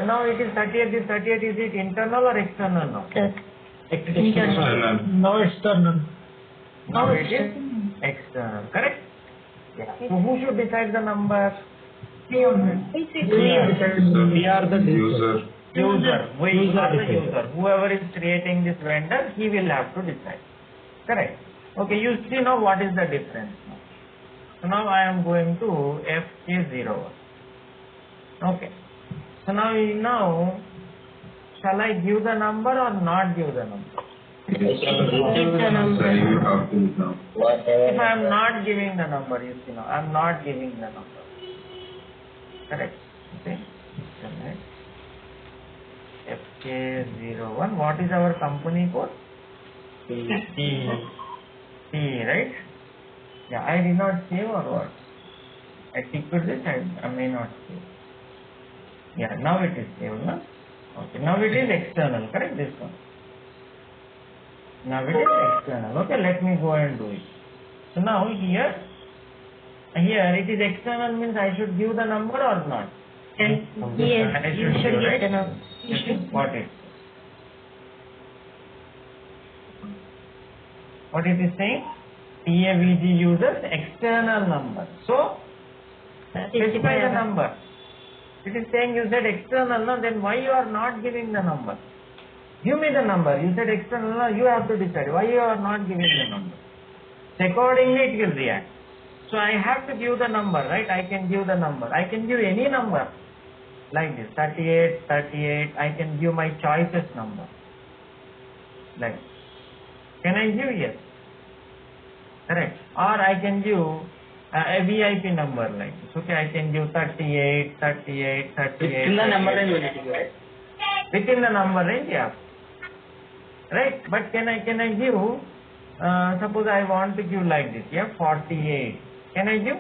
Now it is 38. This 38, is it internal or external now? External. Now external. Now it is external. Correct? Yeah. So who should decide the number? We are the User. User. We are the user. Whoever is creating this vendor, he will have to decide. Correct. Okay, you see now what is the difference now. So now I am going to FK01. Okay. So now shall I give the number or not give the number? It's a number. You have to now. If I am not giving the number, you see now, I am not giving the number. Correct? Okay. FK01. What is our company code? T, right? Yeah, I did not save or what? I ticked this, I may not save. Yeah, now it is saved, no? Okay, now it is external, correct? This one. Now it is external. Okay, let me go and do it. So now here it is external means I should give the number or not? Yes, you should get the number. You should. What it is saying? TAVG uses external number. So, specify the number. It is saying you said external, no? Then why you are not giving the number? Give me the number. You said external, no? You have to decide why you are not giving the number. So accordingly it will react. So I have to give the number, right? I can give the number. I can give any number like this, 38, 38. I can give my choices number. Like, can I give? Yes. Correct. Or I can give a VIP number like this. Okay, I can give 38, 38, 38. Within the number range, right? Within the number range, yeah. Right. But can I give? Suppose I want to give like this, yeah, 48. Can I give?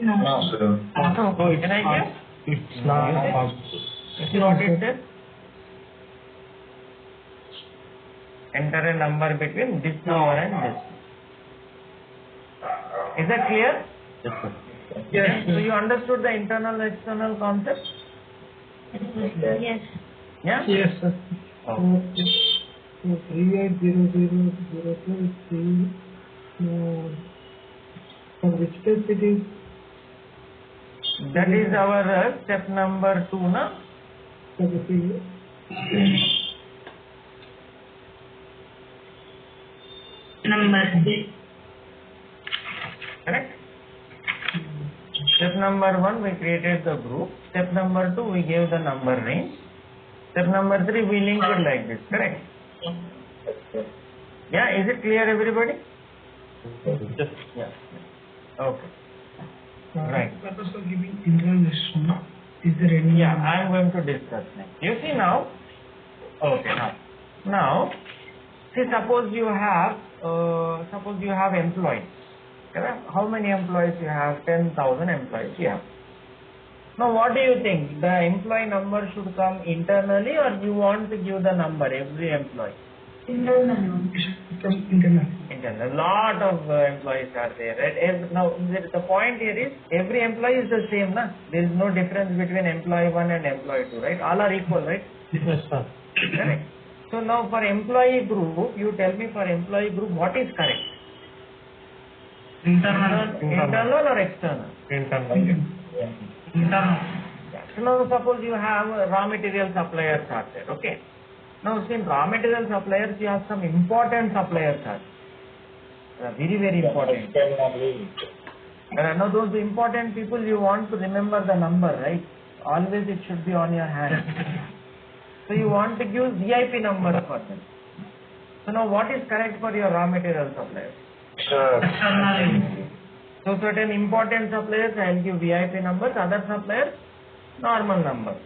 No, sir. Can I give? It's not possible. You see what it says? Enter a number between this number and this. Is that clear? Yes, sir. Yes. So you understood the internal and external concept? Yes. Yeah? Yes, sir. Oh. So 380003. From which step it is? That is our step number 2, na? Number 6. Correct? Step number 1, we created the group. Step number 2, we gave the number range. Step number 3, we linked it like this. Correct? Yeah, is it clear, everybody? Yes. Yeah. Okay. Right. Purpose of giving introduction. Is there any? Yeah, I am going to discuss next. You see now. Okay. Now, see, suppose you have employees. Correct? How many employees you have? 10,000 employees you have. Now, what do you think? The employee number should come internally, or you want to give the number every employee? Internal. Internal. Internal. A lot of employees are there. Right? Now, the point here is every employee is the same, na? There is no difference between employee 1 and employee 2, right? All are equal, right? Yes, sir. Correct. So now for employee group, you tell me for employee group what is correct? Internal or external? Internal. Yeah. So now suppose you have raw material suppliers are there, okay? Now in raw material suppliers you have some important suppliers are there. Very, very important. Now those important people you want to remember the number, right? Always it should be on your hand. So you want to give VIP number for them. So now what is correct for your raw material suppliers? So certain important suppliers I will give VIP numbers, other suppliers normal numbers.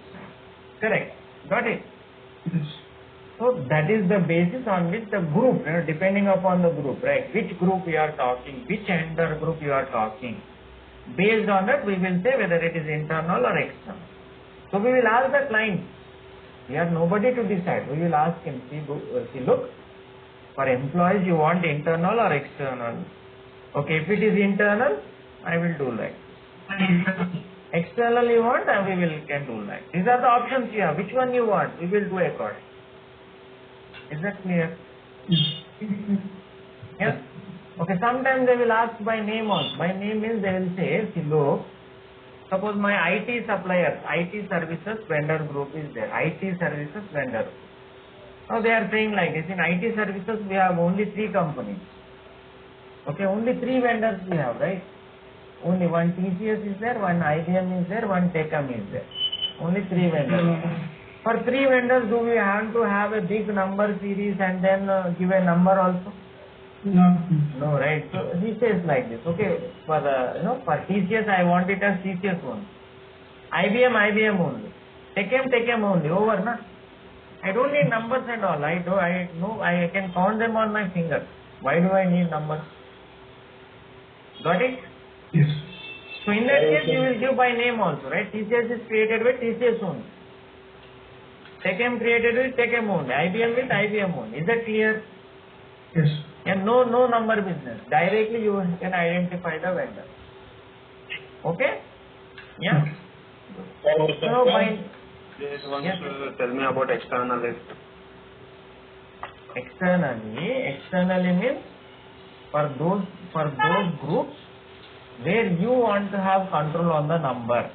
Correct. Got it? Yes. So that is the basis on which the group, depending upon the group, right? Which group we are talking, which vendor group you are talking. Based on that we will say whether it is internal or external. So we will ask the client. We are nobody to decide. We will ask him, see look, for employees you want internal or external? Okay, if it is internal, I will do like this. External you want, and we can do like. These are the options you have. Which one you want? We will do according. Is that clear? Yes. Okay. Sometimes they will ask by name also. By name means they will say, see, look, suppose my IT supplier, IT services vendor group is there. IT services vendor. Now they are saying like this, in IT services we have only 3 companies. Okay, only 3 vendors we have, right? Only one TCS is there, one IBM is there, one Tecum is there. Only 3 vendors. For 3 vendors, do we have to have a big number series and then give a number also? No. No, right? So he says like this. Okay, for for TCS I want it as TCS only. IBM only. Tecum only. Over, na? I don't need numbers and all. I can count them on my fingers. Why do I need numbers? Got it? Yes. So in that case, you will give by name also, right? TCS is created with TCS only. Tecum created with Tecum only. IBM with IBM only. Is that clear? Yes. And no number business. Directly you can identify the vendor. Okay? Yeah. So by Just want Yes. to tell me about external list. externally means for those groups where you want to have control on the number.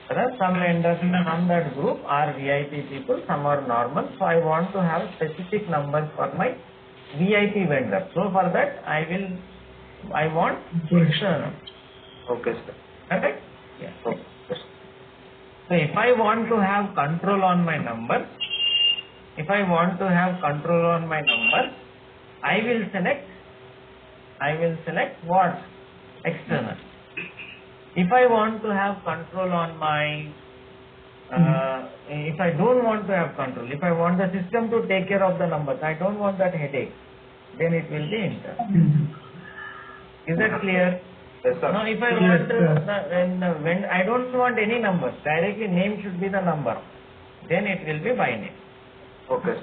There are some vendors from that group are VIP people, some are normal. So I want to have specific numbers for my VIP vendor. So for that I want external. Okay, sir. Correct? Yeah. Okay. So if I want to have control on my numbers, I will select what? External. If I want to have control on my, if I don't want to have control, if I want the system to take care of the numbers, I don't want that headache, then it will be internal. Is that clear? Yes, sir. Now if I want when I don't want any numbers, directly name should be the number, then it will be by name. Okay.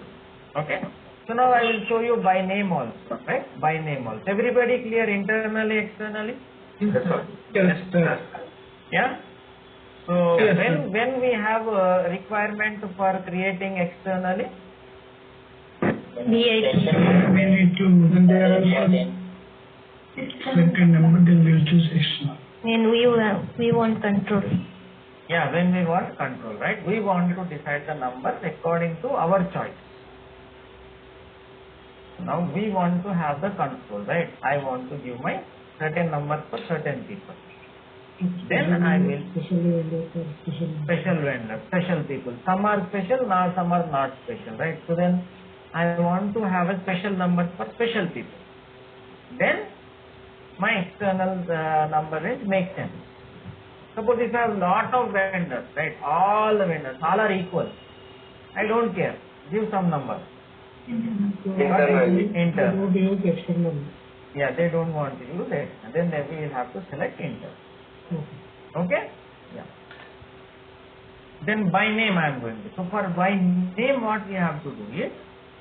Okay. So now I will show you by name also, right? By name also. Everybody clear internally, externally? Yes, sir. Yes, sir. Yeah. So Yes, when we have a requirement for creating externally, We need to, when there are some certain number, then we will choose external. And we want control. yeah, when we want control, right? We want to decide the numbers according to our choice. Now we want to have the control, right? I want to give my certain numbers for certain people. Then I will special vendor, special people. Some are special, now some are not special, right? So then I want to have a special number for special people. Then my external number range makes sense. Suppose if I have lot of vendors, right? All the vendors, all are equal. I don't care. Give some number. Internally. Inter. use external. Yeah, they don't want to use it. Then we will have to select inter. Okay? Yeah. Then by name I am going to. So for by name what we have to do is,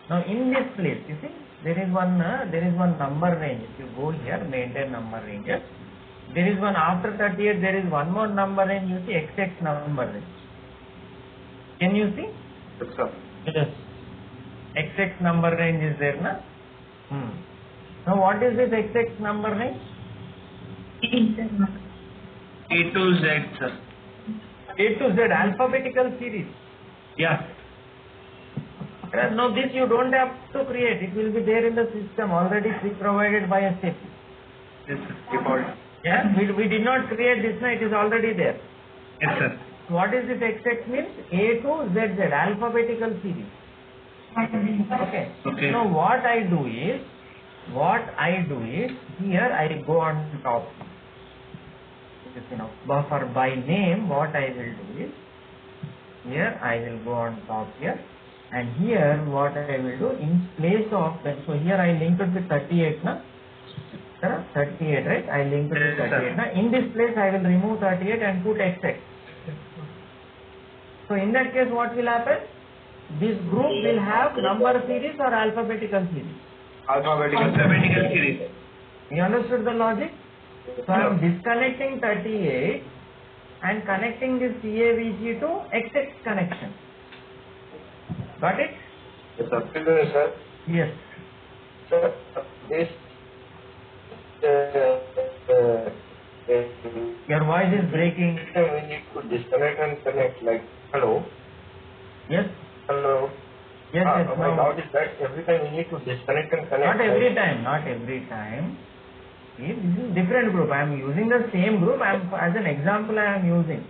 now in this place, you see, there is one number range. If you go here, maintain number ranges. There is one after 38, there is one more number range, you see, XX number range. Can you see? Yes, sir. Yes. XX number range is there, na? Now what is this XX number range? A to Z, sir. A to Z, alphabetical series. Yeah. No, this you don't have to create. It will be there in the system, already provided by SAP. Yes, sir. Default. Yeah, we did not create this, no, it is already there. Yes, sir. What is this XX means? A to ZZ, alphabetical series. Okay. Okay. Now what I do is, here I go on top. For by name, what I will do is, here I will go on top here, and here what I will do, in place of that, so here I linked it with 38, na? 38, right? I linked it with 38. Now in this place I will remove 38 and put XX. So in that case what will happen? This group will have number series or alphabetical series. Alphabetical series. You understood the logic? So I am disconnecting 38 and connecting this CAVG to XX connection. Got it? Sir. Yes. Sir, this Your voice is breaking. we need to disconnect and connect. Like, hello, Yes. hello. Yes. Yes. My No. doubt is that every time we need to disconnect and connect. Not every time. Not every time. See, this is different group. I am using the same group. As an example, I am using.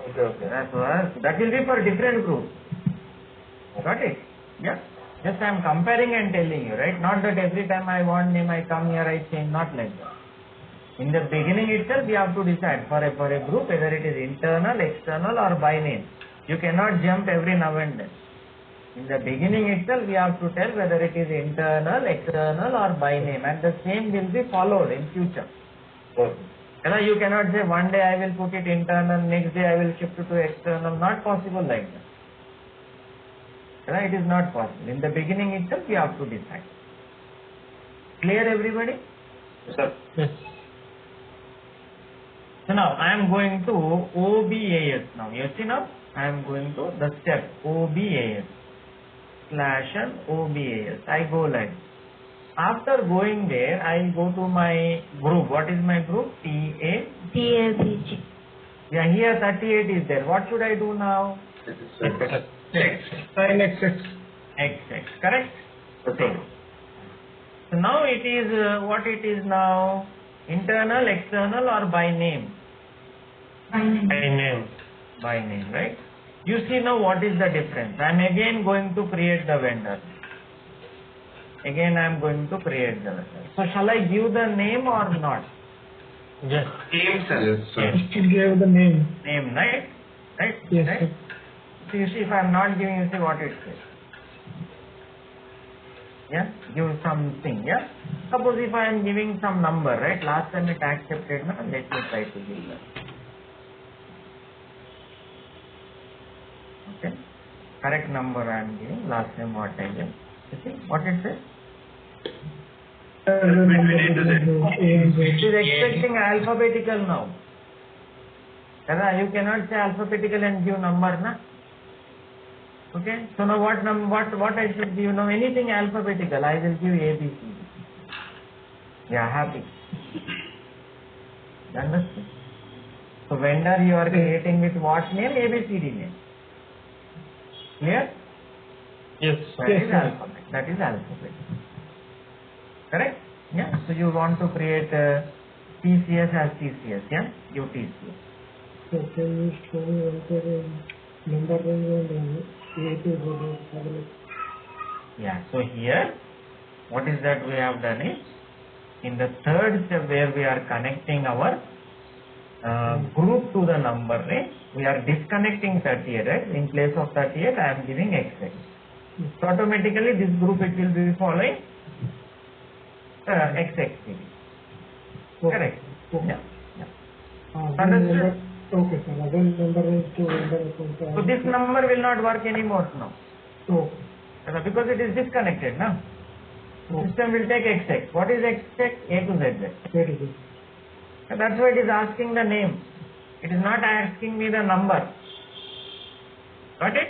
Okay. That will be for different group. Got it? Yeah. Just I am comparing and telling you, right? Not that every time I want name, I come here, I change. Not like that. In the beginning itself, we have to decide for a group whether it is internal, external, or by name. You cannot jump every now and then. In the beginning itself, we have to tell whether it is internal, external, or by name, and the same will be followed in future. Okay. You cannot say one day I will put it internal, next day I will shift it to external. Not possible like that. It is not possible. In the beginning itself, we have to decide. Clear, everybody? Sir. Yes. So now I am going to OBAS now. You see now? I am going to the step OBAS / and OBAS. I go like. After going there, I go to my group. What is my group? CAVG. Yeah, here 38 is there. What should I do now? Sign XX. XX, correct? Okay. So now it is what it is now? Internal, external, or by name? By name. By name, right? You see now what is the difference. I am again going to create the vendor. Again I am going to create the vendor. So shall I give the name or not? Yes. Yes, sir. Still gave the name. Name, right? Right? Yes, Right? sir. So you see if I am not giving, you see what it says. Yeah? Give something, yeah? Suppose if I am giving some number, right? Last time it accepted, now let me try to give that. Okay? Correct number I am giving. Last time what I gave. You see what it says? It is expecting alphabetical now. You cannot say alphabetical and give number, na? Okay? So now what I should give now? Anything alphabetical. I will give A, B, C, D. Yeah, happy. You understand? So vendor you are creating with what name? A, B, C, D name. Clear? Yes. That is alphabet. That is alphabet. Correct? Yeah. So you want to create TCS as TCS. Yeah. Give TCS. So can you show me the number range and Yeah. So here, what is that we have done is, in the third step where we are connecting our group to the number range, we are disconnecting 38, right? In place of 38, I am giving XX. So automatically this group it will be following XX. Correct? Yeah. Understood? Okay, sir. Again, number range to vendor account. So this number will not work anymore now. So, Because it is disconnected now. The system will take XX. What is XX? A to ZZ. where is it? That's why it is asking the name. It is not asking me the number. Got it?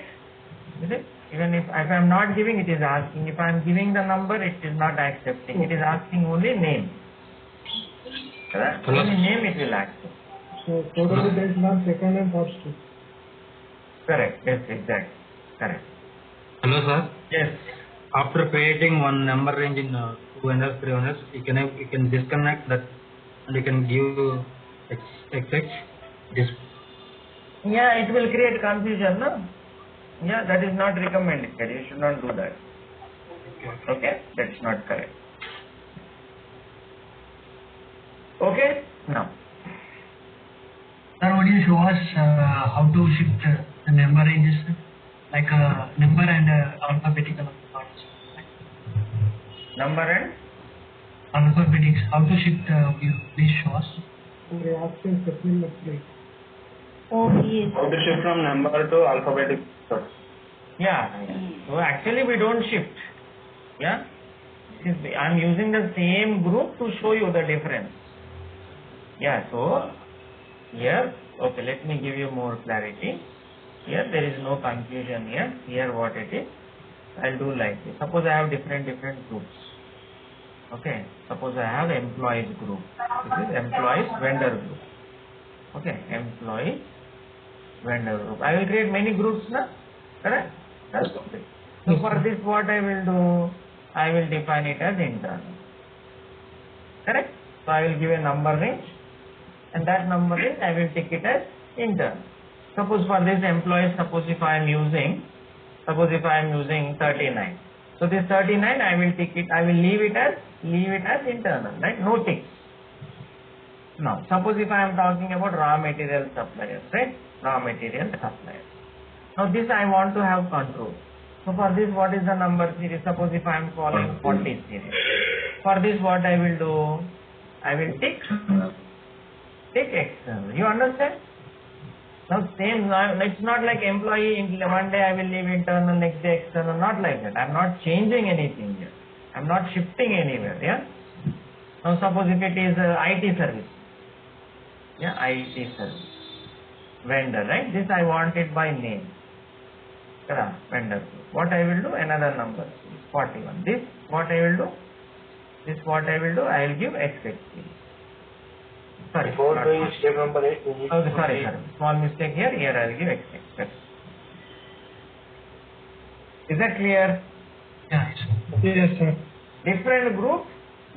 Is it? Even if I am not giving, it is asking. If I am giving the number, it is not accepting. It is asking only name. Only name it will accept. So, totally there is not second and first. Correct. Yes, exactly. Correct. Hello, sir. Yes. After creating one number range in 2 vendors, 3 vendors, you can disconnect that and you can give XX. Yeah, it will create confusion, no? Yeah, that is not recommended. You should not do that. Okay? That's not correct. Okay? Now. Sir, would you show us how to shift the number ranges, like number and alphabetical parts? Number and? Alphabetics, how to shift, please show us. The option supplement plate. OBS. How to shift from number to alphabetic? Yeah. So actually we don't shift. Yeah. I am using the same group to show you the difference. Yeah. So here Okay, let me give you more clarity. Here there is no confusion here. Here what it is, I'll do like this. Suppose I have different groups. Okay, suppose I have employees group. This is employees vendor group. Okay, employees vendor group. I will create many groups now. Correct? That's okay. So for this what I will do, I will define it as internal. Correct? So I will give a number range, and that number range I will take it as internal. Suppose for this employee, suppose if I am using 39. So this 39 I will take it, I will leave it as internal, right? No ticks. Now suppose if I am talking about raw material suppliers, right? Raw material suppliers. Now this I want to have control. So for this what is the number series? Suppose if I am following 40 series. For this what I will do? I will tick external. You understand? Now same, it's not like employee, one day I will leave internal, next day external, not like that. I am not changing anything here. I am not shifting anywhere, yeah. Now suppose if it is IT service, yeah, IT service, vendor, right? This I want it by name, vendor group. What I will do, another number, 41. This what I will do, I will give XX. Sorry, Before doing step number 8, we need oh, to sorry, small mistake here. Here I will give XX. Is that clear? Yeah, Yes, sir. Different groups,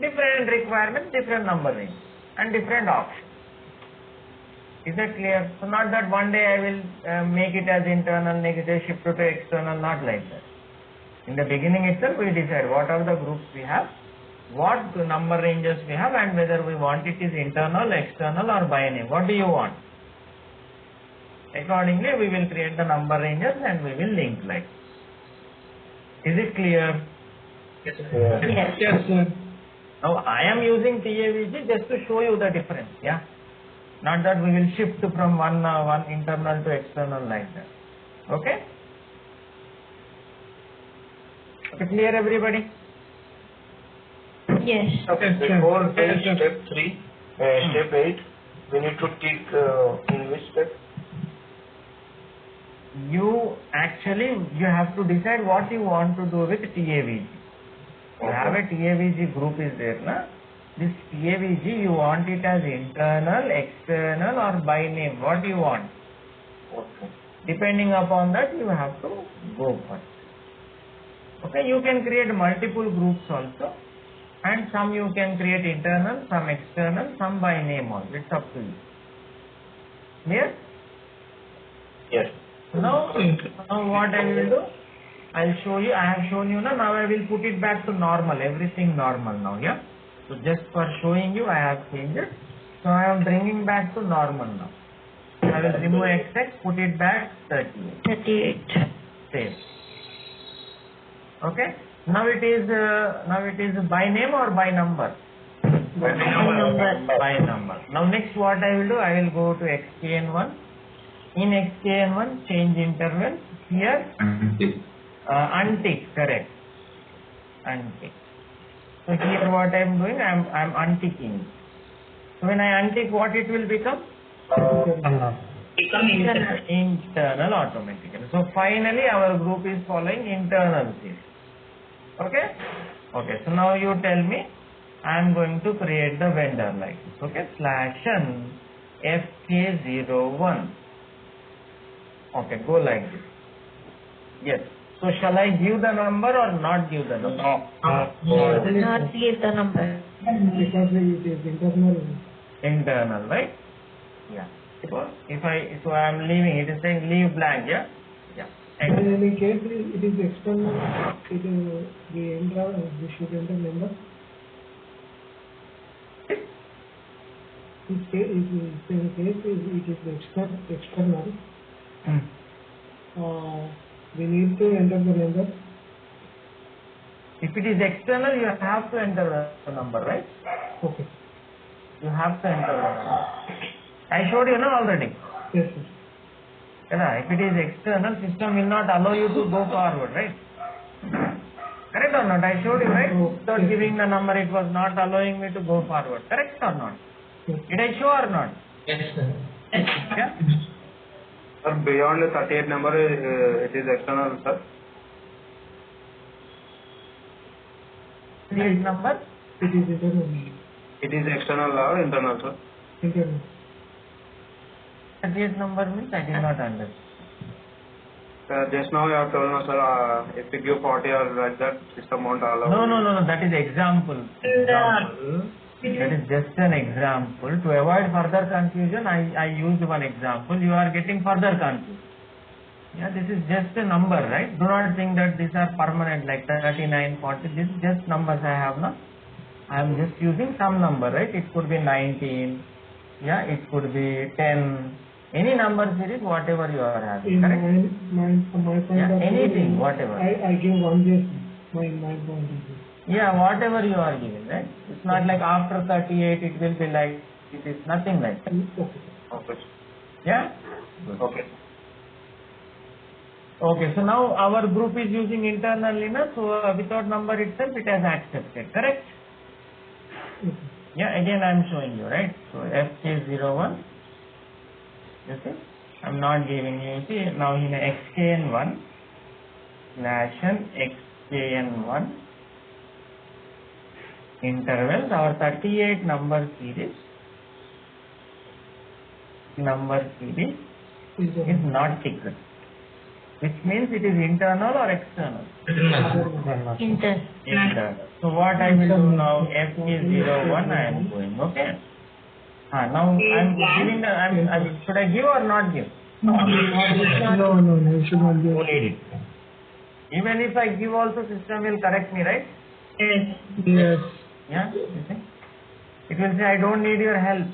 different requirements, different number range, and different options. Is that clear? So not that one day I will make it as internal, next day shift to external, not like that. In the beginning itself we decide what are the groups we have, what number ranges we have, and whether we want it is internal, external, or by name. What do you want? Accordingly we will create the number ranges and we will link like this. Is it clear? Yes. Yes, sir. Now I am using TAVG just to show you the difference, yeah. Not that we will shift from one internal to external like that. Okay? Okay, clear everybody? Yes. Okay, before doing step 3, step 8, we need to tick in which step? You have to decide what you want to do with TAVG. You have a TAVG group is there, na? This TAVG you want it as internal, external, or by name. What do you want? Okay. Depending upon that you have to go for it. Okay, you can create multiple groups also, and some you can create internal, some external, some by name also. It's up to you. Clear? Yes. Now what I will do, I'll show you. I have shown you now. Now I will put it back to normal. Everything normal now. Yeah. So just for showing you, I have changed it. So I am bringing back to normal now. I will remove XX, put it back 38. Save. Okay. Now it is by name or by number? By number. Now next what I will do, I will go to XKN1. In XKN1, change interval. Here, untick, correct. Untick. So here what I am doing, I am unticking. So when I untick, what it will become? Internal automatically. So finally our group is following internal series. Okay? Okay, so now you tell me, I am going to create the vendor like this. Okay, /n FK01. Okay, go like this. Yes. So shall I give the number or not give the number? Not give the number. Because it is internal. Internal, right? Yeah. So I am leaving, it is saying leave blank, yeah? Yeah. And in any case, it is external, it is the enter, we should enter number. In case it is external, we need to enter the number. If it is external, you have to enter the number, right? Okay. You have to enter the number. I showed you now already. Yes, sir. If it is external, system will not allow you to go forward, right? Correct or not? I showed you, right? Without giving the number, it was not allowing me to go forward. Correct or not? Yes. Did I show or not? Yes, sir. Yeah. Sir, beyond the 38 number, it is external, sir. This number. It is internal. It is external or internal, sir? Internal. This number means I did not understand. Just now you have told us, sir, if you give 40 or like that, system won't allow. No. That is example. That is just an example. To avoid further confusion, I used one example. You are getting further confused. Yeah, this is just a number, right? Do not think that these are permanent like 39, 40. This is just numbers I have now. I am just using some number, right? It could be 19. Yeah, it could be 10. Any number series, whatever you are having. In Correct? my point Yeah, of view, anything, whatever. I give one just my point of view. Yeah, whatever you are giving, right? It's not like after 38 it will be like, it is nothing like that. Okay. Okay. Yeah? Okay. Okay, so now our group is using internal linux, so without number itself it has accepted, correct? Yeah, again I am showing you, right? So FK01, you see, I am not giving you, see, now in XKN1, nation XKN1, intervals, our 38 number series is not secret, which means it is internal or external? Internal. So what I will do now, FK01 I am going, okay? Now I am giving the, should I give or not give? No, you should not give. Even if I give also, system will correct me, right? Yes. Yeah, you see? It will say, I don't need your help.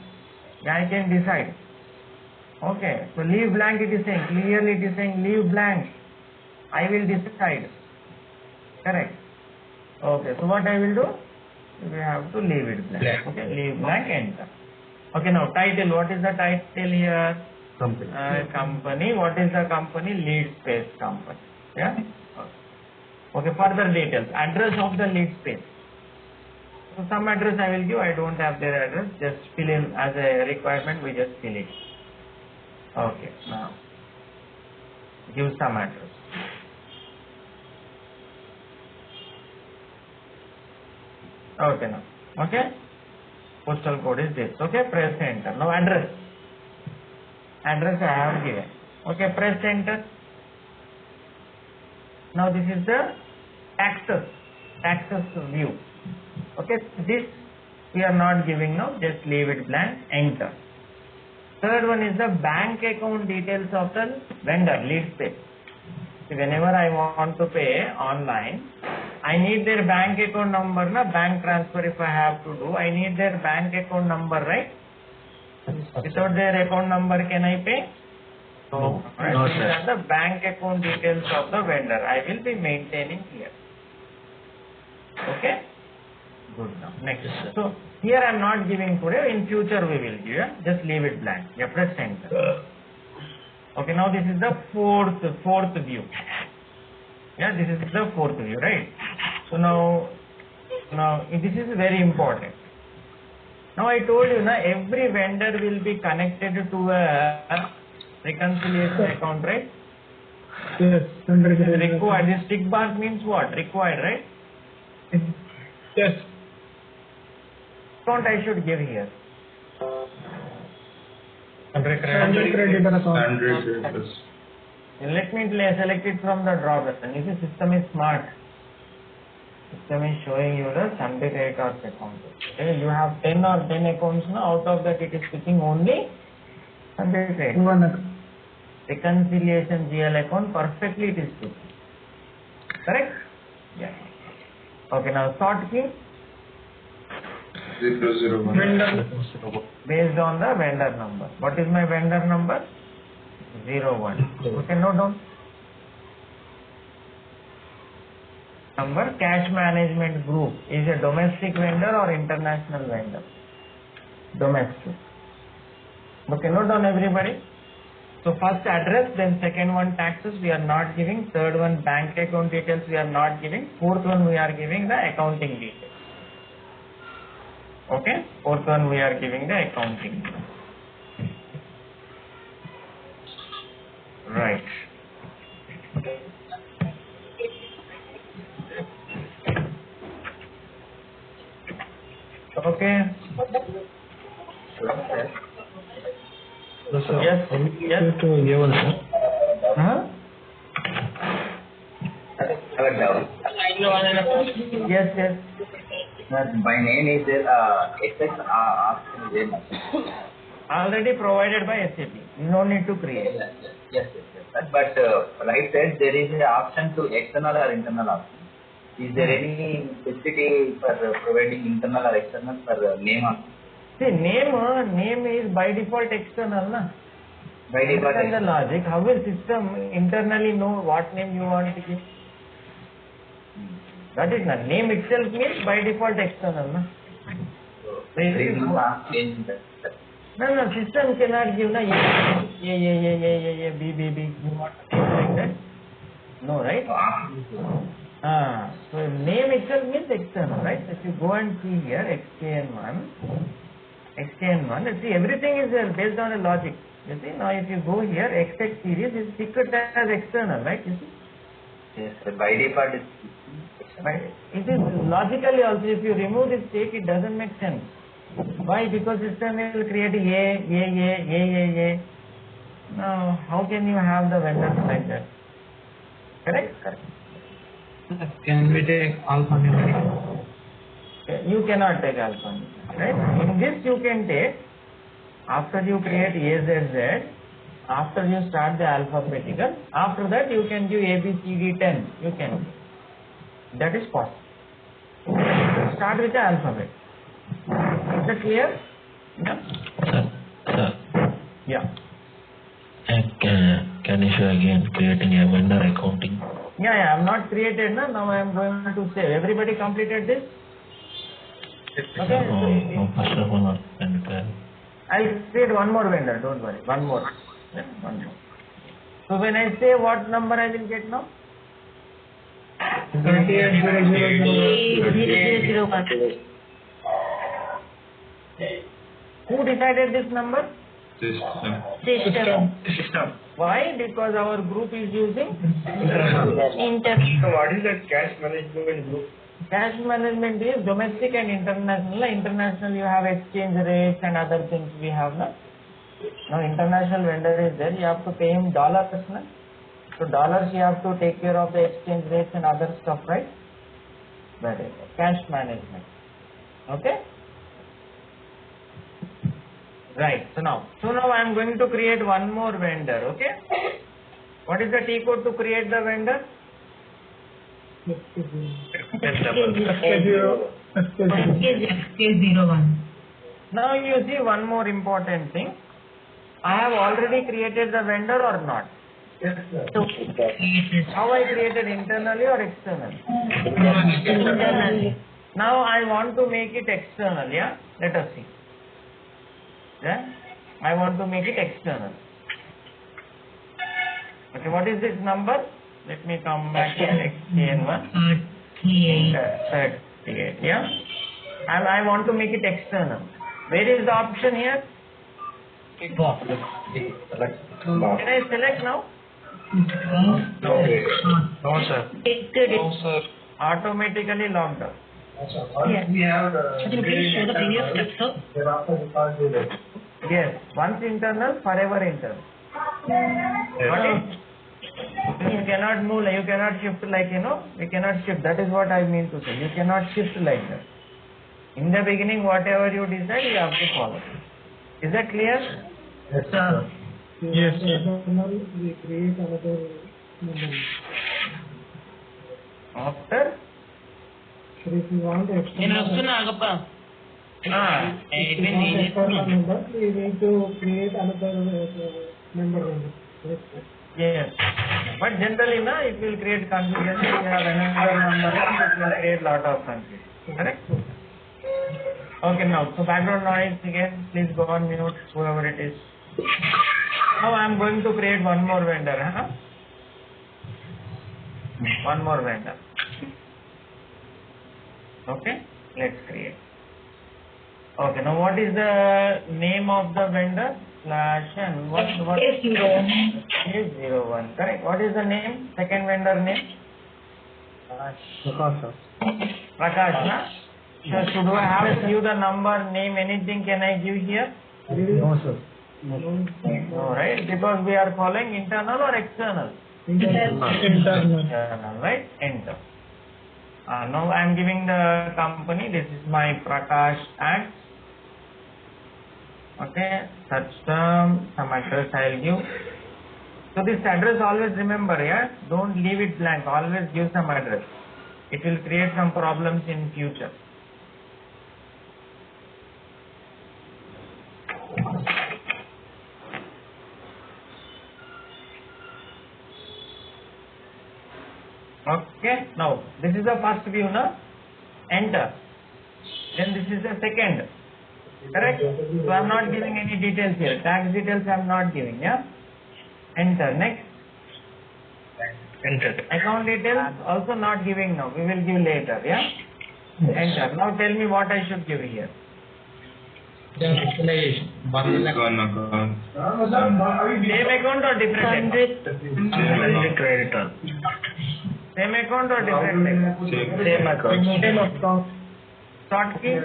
Yeah, I can decide. Okay, so leave blank it is saying, clearly it is saying leave blank. I will decide. Correct. Okay, so what I will do? We have to leave it blank. Okay, leave blank, enter. Okay, now title, what is the title here? Company. What is the company? Lead space company. Yeah? Okay, further details. Address of the lead space. So some address I will give, I don't have their address, just fill in as a requirement, we just fill it. Okay, now give some address. Okay, now, okay, postal code is this, okay, press enter. Now address I have given, okay, press enter. Now this is the taxes view. Okay, this we are not giving now, just leave it blank, enter. Third one is the bank account details of the vendor, lead space. So whenever I want to pay online, I need their bank account number, bank transfer if I have to do, I need their bank account number, right? Without their account number, can I pay? No, right? No, These sir. are the bank account details of the vendor. I will be maintaining here. Okay? Good now. Next. So here I am not giving today, in future we will give. Yeah? Just leave it blank. Yeah, press enter. Okay, now this is the fourth view. Yeah, this is the fourth view, right? So now this is very important. Now I told you, every vendor will be connected to a reconciliation account, right? Yes. Required. This tick mark means what? Required, right? Yes. Account I should give here. Standard creditor account. 100 plus. Let me select it from the drop button. You see, system is smart. System is showing you the Sunday creditors account. Okay, you have 10 accounts now. Out of that, it is picking only Sunday creditors. One account. Reconciliation GL account perfectly it is picking. Correct? Yeah. Okay, now sort key 001. based on the vendor number. What is my vendor number? 01. Okay, note down. Number, cash management group is a domestic vendor or international vendor? Domestic. Okay, note down everybody. So first address, then second one taxes we are not giving, third one bank account details we are not giving, fourth one we are giving the accounting details. Okay, fourth one we are giving the accounting details. Right. Okay. Yes. Yes. To A1, sir. Huh? Yes. Yes. My name is SS option is there. Already provided by SAP. No need to create. Yes. But right side there is an option to external or internal option. Is there any specificity for providing internal or external for name option? See, name is by default external, na? By default Understand the logic. How will system internally know what name you want to give? That is not. Name itself means by default external, na? there is no change that. No, system cannot give na A, B, you want to give like that? No, right? So name itself means external, right? If you go and see here, XKN1, let's see, everything is based on a logic. You see, now if you go here, XX series is picked as external, right? You see? Yes, sir. By default it's Right. It is logically also, if you remove this state, it doesn't make sense. Why? Because system will create A. Now, how can you have the vendors like that? Correct? Can we take alphanumeric? You cannot take alphanumeric, right? In this you can take, after you create AZZ, after you start the alphabetical, after that you can give ABCD 10, you can give. That is possible. Start with the alphabet. Is that clear? Yeah? Sir. Yeah. Can you show again creating a vendor accounting? Yeah, I have not created, na? Now I am going to save. Everybody completed this? Okay. First of all, I'll create one more vendor, don't worry. One more. Yeah, one more. So when I say what number I will get now? 001. Who decided this number? System. Why? Because our group is using Inter. So what is that cash management group? cash management is domestic and international. International you have exchange rates and other things we have. Now international vendor is there, you have to pay him dollars. Na? So dollars you have to take care of the exchange rates and other stuff, right? That is cash management. Okay? Right. So now I am going to create one more vendor. Okay? What is the T code to create the vendor? SK01. Now you see one more important thing. I have already created the vendor or not? So, How I created internally or externally? internally. Now I want to make it external, yeah? Let us see. Yeah? I want to make it external. Okay, what is this number? Let me come back to XKN1. 38, yeah? And I want to make it external. Where is the option here? Can I select now? No, sir. Automatically logged out. Yes. We have Can you please show the previous step, sir? thereafter we can't do that. Yes, once internal, forever internal. Got it? You cannot move, you cannot shift like, you cannot shift. That is what I mean to say. You cannot shift like that. In the beginning, whatever you decide, you have to follow. Is that clear? Yes, sir. Yes, sir. After? నేను వస్తున్నా ఆగప్ప Yes. But generally, it will create confusion. If you have another number, it will create lot of confusion. Correct? Okay, now, so background noise again, please go on mute, whoever it is. Now I am going to create one more vendor. One more vendor. Okay, let's create. Okay, now what is the name of the vendor? slash n. What A01. A01. Correct. What is the name? Second vendor name? Prakash, na? So should I have to give the number, name, anything can I give here? No, sir. No, right? Because we are following internal or external? Internal. Internal, right? Enter. Now I am giving the company. This is my Prakash at. Okay, search term, some address I will give. So this address always remember, yeah? Don't leave it blank. Always give some address. It will create some problems in future. Okay, now this is the first view, no? Enter. Then this is the second. Correct? So I am not giving any details here. Tax details I am not giving, yeah? Enter. Next. Enter. Account details also not giving now. We will give later, yeah? Enter. Now tell me what I should give here. Utilization. Same account or different account? Creditor. Same account or different account? Same account. Short key? 012.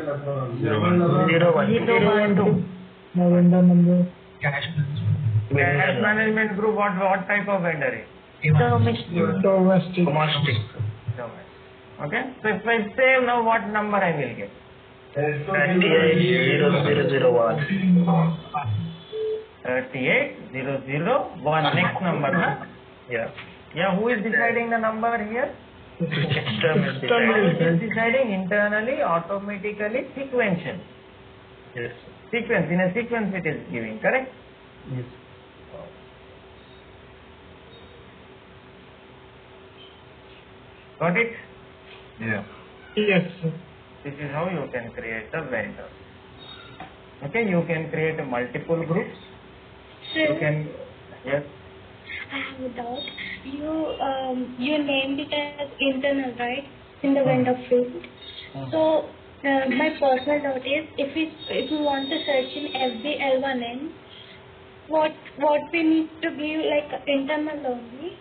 No vendor number. Cash Cash management group, what type of vendor is? Domestic. Domestic. Okay, so if I save now, what number I will get? 380001. 38001. Next number, huh? Yeah. Yeah, who is deciding the number here? External. Who is deciding internally, automatically, sequential. Yes. Sequence, in a sequence it is giving, correct? Yes. Got it? Yeah. Yes, sir. This is how you can create the vendor. Okay, you can create a multiple groups. You can, yes. I have a doubt. You named it as internal, right? In the vendor field. So my personal doubt is, if we want to search in FBL1N, what we need to give, like internal only?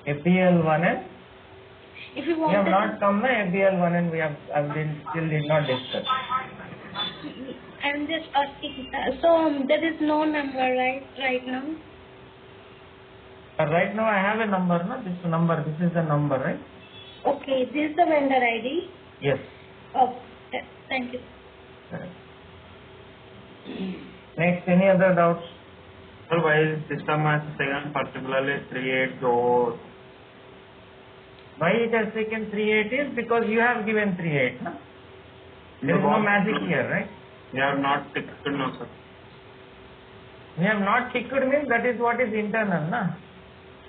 FBL1N. If we We want have to, not come na FBL1N. We have still did not discuss. I'm just asking. So there is no number, right now. Right now I have a number, no? This is the number, right? Okay, this is the vendor ID. Yes. Oh, thank you. Correct. Next, any other doubts? So why system has taken particularly 38 those? Why it has taken 38 is because you have given 38, no? There is no magic here, right? We have not ticked, no sir. We have not ticked means that is what is internal, na?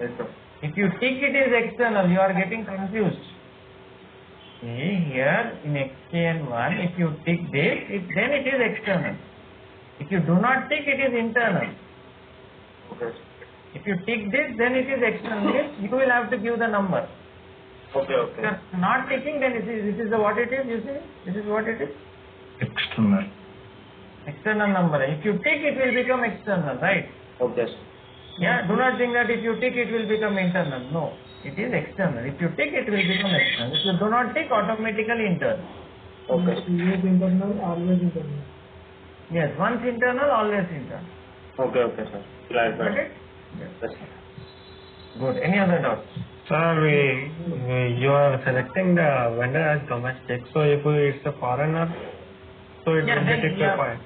Yes sir. If you tick it is external, you are getting confused. See here in XKN1, if you tick this, then it is external. If you do not tick, it is internal. Okay. If you tick this, then it is external. You will have to give the number. Okay, If okay. you are not ticking, then this is what it is, you see? This is what it is. External. External number. If you tick, it will become external, right? Okay, sir. Yeah, do not think that if you tick, it will become internal. No, it is external. If you tick, it will become external. If you do not tick, automatically internal. Okay. Always internal, always internal. Yes, once internal, always internal. Okay, okay, sir. Got Clarified. it? Yes. Good. Any other doubts? Sir, you are selecting the vendor as domestic. So if it's a foreigner, so it Yeah, will then be you have- fine.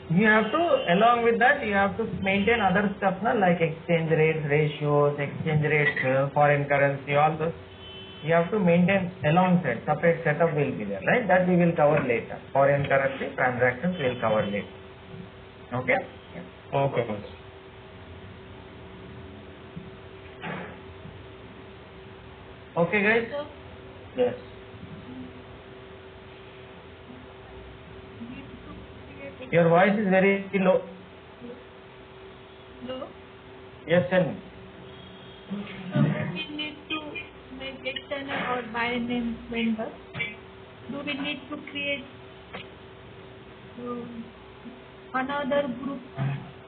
You have to, along with that, you have to maintain other stuff, na, like exchange rates, ratios, exchange rates, foreign currency, all those. You have to maintain alongside. Separate setup will be there, right? That we will cover later. Foreign currency transactions we will cover later. Okay? Okay. Okay, guys? Yes. Your voice is very low. Hello? Yes, tell me. So we need to make external or by name vendor. Do we need to create another group.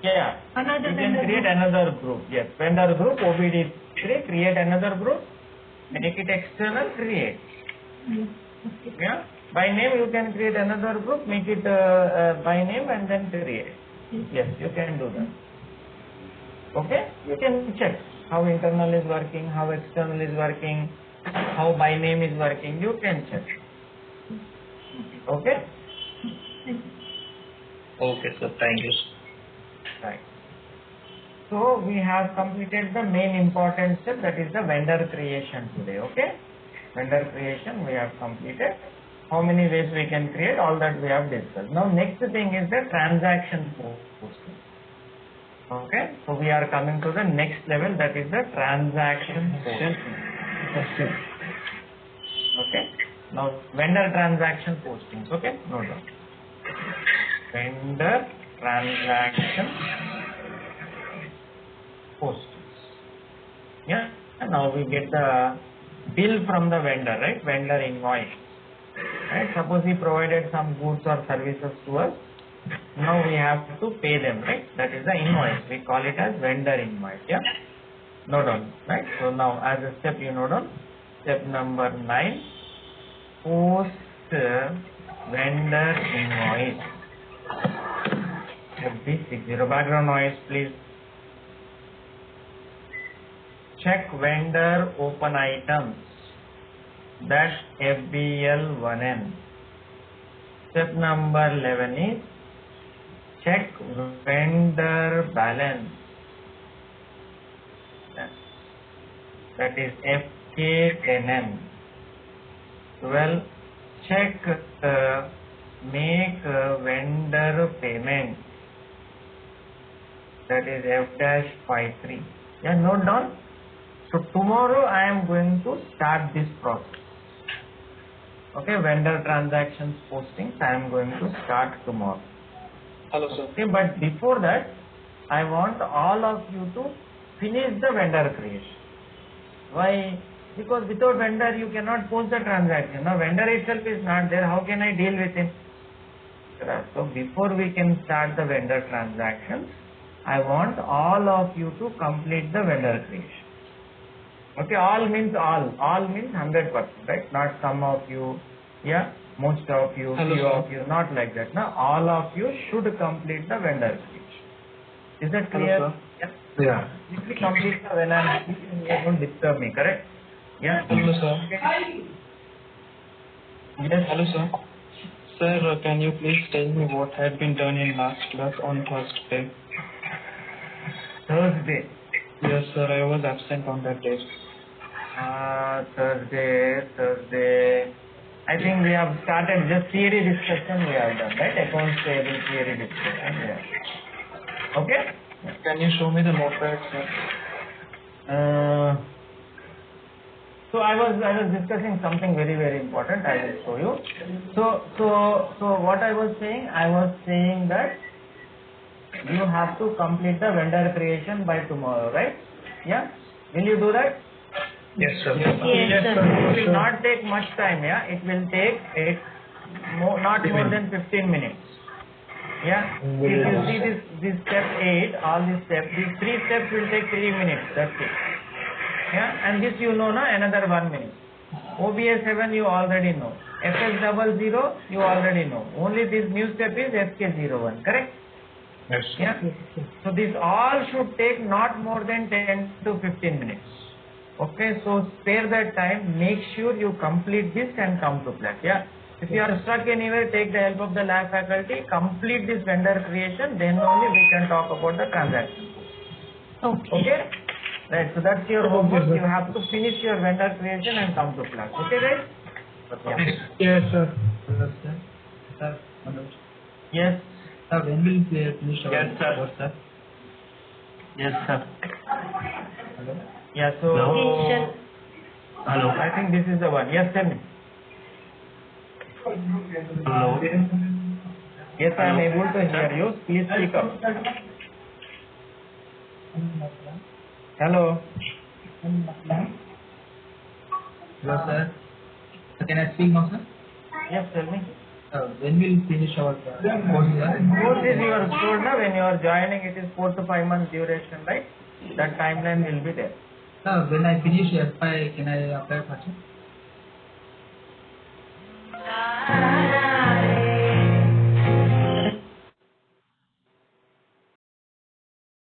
Yeah. Another You can vendor create group. another group. Yes. Vendor group, OBD3, create another group, make it external, create. Yeah. By name you can create another group, make it by name and then create. Yes, you can do that. Okay? You can check how internal is working, how external is working, how by name is working. You can check. Okay? Okay, sir. Thank you. Right. So we have completed the main important step, that is the vendor creation today. Okay? Vendor creation we have completed. How many ways we can create, all that we have discussed. Now next thing is the transaction posting. Okay? So we are coming to the next level, that is the transaction posting. Okay? Now vendor transaction postings. Okay? Note down. Vendor transaction postings. Yeah? And now we get the bill from the vendor, right? Vendor invoice. Right? Suppose he provided some goods or services to us. Now we have to pay them, right? That is the invoice. We call it as vendor invoice. Yeah? Note down, right? So now as a step you note down. Step number 9. Post vendor invoice. FB60. Background noise, please. Check vendor open items. That's FBL1N. Step number 11 is check vendor balance. That is FK10N. 12. Check make vendor payment. That is F-53. Yeah, note down. So tomorrow I am going to start this process. Okay, vendor transactions postings I am going to start tomorrow. Hello, sir. Okay, but before that I want all of you to finish the vendor creation. Why? Because without vendor you cannot post the transaction. Now vendor itself is not there, how can I deal with him? So before we can start the vendor transactions, I want all of you to complete the vendor creation. Okay, all means all. All means 100%, right? Not some of you, yeah, most of you, Hello, few sir. of you, not like that. Now all of you should complete the vendor creation. Is that Hello, clear? sir. Yeah. If we complete the when I am speaking, you don't disturb me, correct? Yeah. Hello, sir. Yes. Hello, sir. Sir, can you please tell me what had been done in last class on Thursday? Thursday. Yes, sir. I was absent on that day. Thursday. I think we have started just theory discussion we have done, right? Accounts payable theory discussion. Yeah. Okay? Can you show me the notepad, sir? So I was discussing something very, very important. I will show you. So what I was saying that you have to complete the vendor creation by tomorrow, right? Yeah? Will you do that? Yes, sir. Yes, sir. It will not take much time, yeah? It will take not more than 15 minutes. Yeah? If you see this step 8, all these steps, these 3 steps will take 3 minutes, that's it. Yeah? And this you know, na, another 1 minute. OBS 7 you already know. FS00 you already know. Only this new step is FK01, correct? Yes. Yeah? So this all should take not more than 10 to 15 minutes. Okay, so spare that time, make sure you complete this and come to class. Yeah? If you are stuck anywhere, take the help of the lab faculty, complete this vendor creation, then only we can talk about the transaction. Okay? Right, so that's your homework. You have to finish your vendor creation and come to class. Okay, guys? Yeah. Yes, sir. Sir, Yes. sir, when will we finish our Yes, sir. course, sir? Yes, sir. Hello? Yeah, so Hello? I think this is the one. Yes, tell me. Hello? Yes, I am able to hear you. Please speak up. Hello. Hello, sir. Can I speak now, sir? Yes, tell me. when we'll finish our course, Course is your told na, when you are joining it is 4 to 5 months duration, right? That timeline will be there. when I finish FI, can I apply for it?